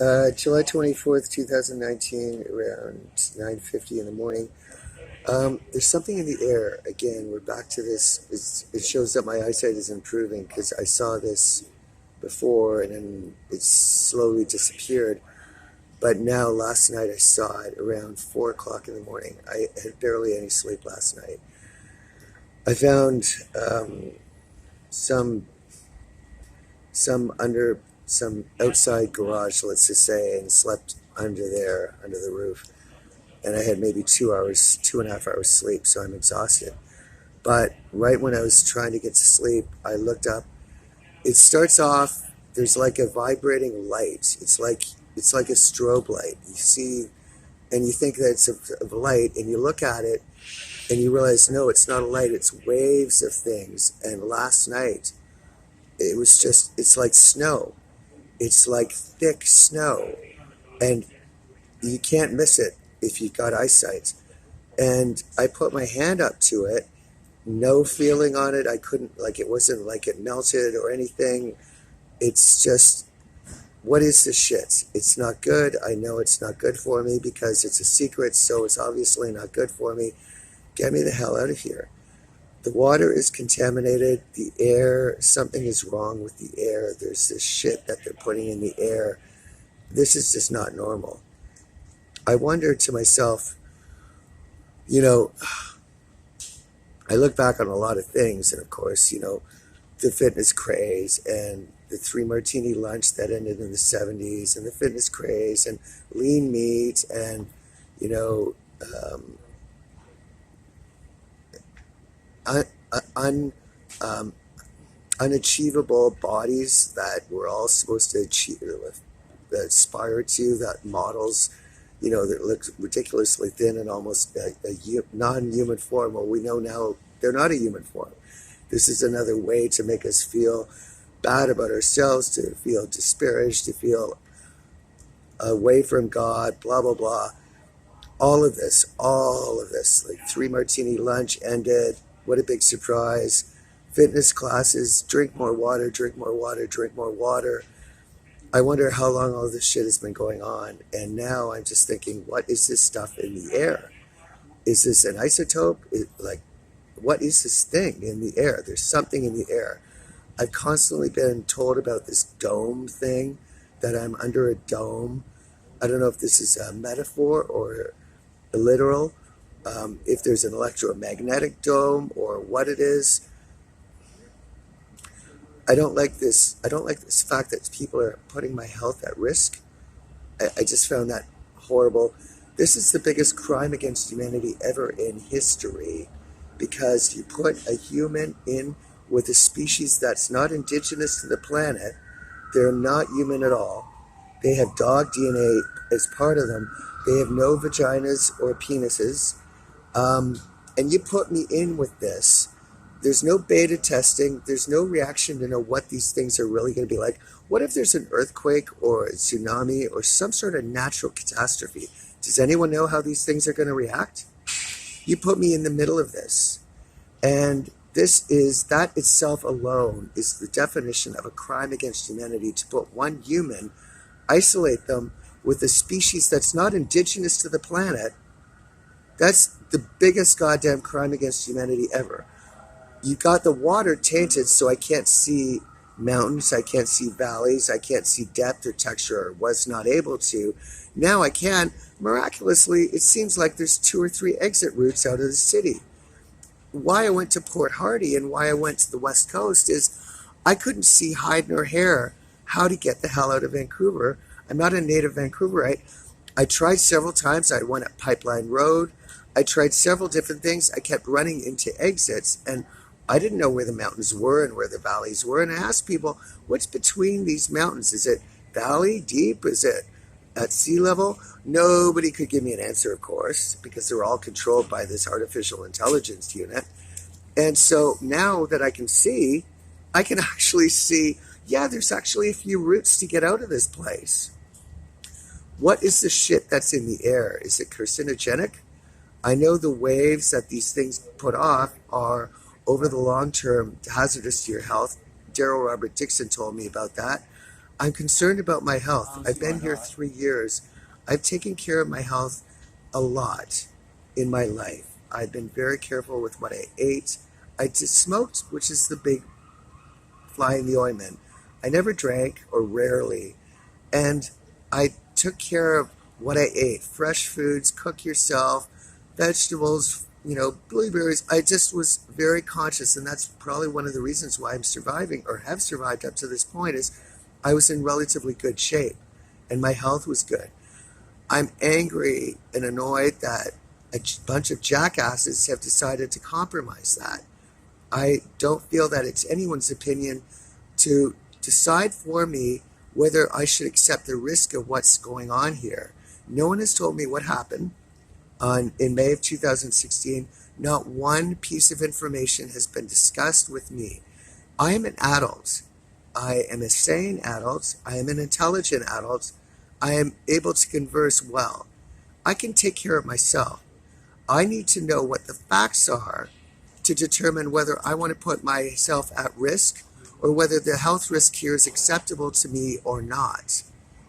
July 24th, 2019, around 9:50 in the morning. There's something in the air. Again, we're back to this. It shows that my eyesight is improving because I saw this before and then it slowly disappeared. But now, last night, I saw it around 4 o'clock in the morning. I had barely any sleep last night. I found some some outside garage, let's just say, and slept under there, under the roof. And I had maybe 2 hours, 2.5 hours sleep, so I'm exhausted. But right when I was trying to get to sleep, I looked up. It starts off, there's like a vibrating light. It's like a strobe light. You see, and you think that it's a light, and you look at it, and you realize, no, it's not a light, it's waves of things. And last night, it's like snow. It's like thick snow. And you can't miss it if you've got eyesight. And I put my hand up to it, no feeling on it. I couldn't, like, it wasn't like it melted or anything. It's just, what is this shit? It's not good. I know it's not good for me because it's a secret, so it's obviously not good for me. Get me the hell out of here. The water is contaminated. The air, something is wrong with the air. There's this shit that they're putting in the air. This is just not normal. I wonder to myself, you know, I look back on a lot of things, and of course, the fitness craze and the three martini lunch that ended in the 70s, and the fitness craze and lean meat and, you know, un, um, unachievable bodies that we're all supposed to achieve, that aspire to, that models, that look ridiculously thin and almost a non-human form. Well, we know now they're not a human form. This is another way to make us feel bad about ourselves, to feel disparaged, to feel away from God, blah, blah, blah. All of this, like three martini lunch ended. What a big surprise. Fitness classes, drink more water, drink more water, drink more water. I wonder how long all this shit has been going on. And now I'm just thinking, what is this stuff in the air? Is this an isotope? What is this thing in the air? There's something in the air. I've constantly been told about this dome thing, that I'm under a dome. I don't know if this is a metaphor or a literal, if there's an electromagnetic dome or what it is. I don't like this. I don't like this fact that people are putting my health at risk. I just found that horrible. This is the biggest crime against humanity ever in history, because you put a human in with a species that's not indigenous to the planet. They're not human at all. They have dog DNA as part of them. They have no vaginas or penises. And you put me in with this. There's no beta testing. There's no reaction to know what these things are really going to be like. What if there's an earthquake or a tsunami or some sort of natural catastrophe? Does anyone know how these things are going to react? You put me in the middle of this. And that itself alone is the definition of a crime against humanity, to put one human, isolate them with a species that's not indigenous to the planet. That's the biggest goddamn crime against humanity ever. You got the water tainted, so I can't see mountains, I can't see valleys, I can't see depth or texture, or was not able to. Now I can. Miraculously, it seems like there's 2 or 3 exit routes out of the city. Why I went to Port Hardy and why I went to the West Coast is I couldn't see hide nor hair how to get the hell out of Vancouver. I'm not a native Vancouverite. I tried several times. I went up Pipeline Road. I tried several different things. I kept running into exits, and I didn't know where the mountains were and where the valleys were. And I asked people, what's between these mountains? Is it valley, deep? Is it at sea level? Nobody could give me an answer, of course, because they're all controlled by this artificial intelligence unit. And so now that I can see, I can actually see, yeah, there's actually a few routes to get out of this place. What is the shit that's in the air? Is it carcinogenic? I know the waves that these things put off are, over the long term, hazardous to your health. Daryl Robert Dixon told me about that. I'm concerned about my health. I've been here 3 years. I've taken care of my health a lot in my life. I've been very careful with what I ate. I just smoked, which is the big fly in the ointment. I never drank or rarely. And I took care of what I ate. Fresh foods, cook yourself, vegetables, blueberries. I just was very conscious, and that's probably one of the reasons why I'm surviving or have survived up to this point is I was in relatively good shape and my health was good. I'm angry and annoyed that a bunch of jackasses have decided to compromise that. I don't feel that it's anyone's opinion to decide for me whether I should accept the risk of what's going on here. No one has told me what happened in May of 2016. Not one piece of information has been discussed with me. I am an adult. I am a sane adult. I am an intelligent adult. I am able to converse well. I can take care of myself. I need to know what the facts are to determine whether I want to put myself at risk or whether the health risk here is acceptable to me or not.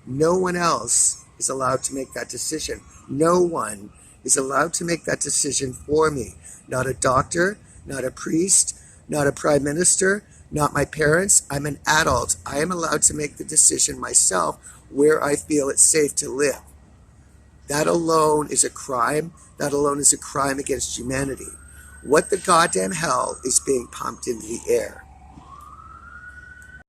No one else is allowed to make that decision. No one is allowed to make that decision for me. Not a doctor, not a priest, not a prime minister, not my parents. I'm an adult. I am allowed to make the decision myself where I feel it's safe to live. That alone is a crime. That alone is a crime against humanity. What the goddamn hell is being pumped into the air?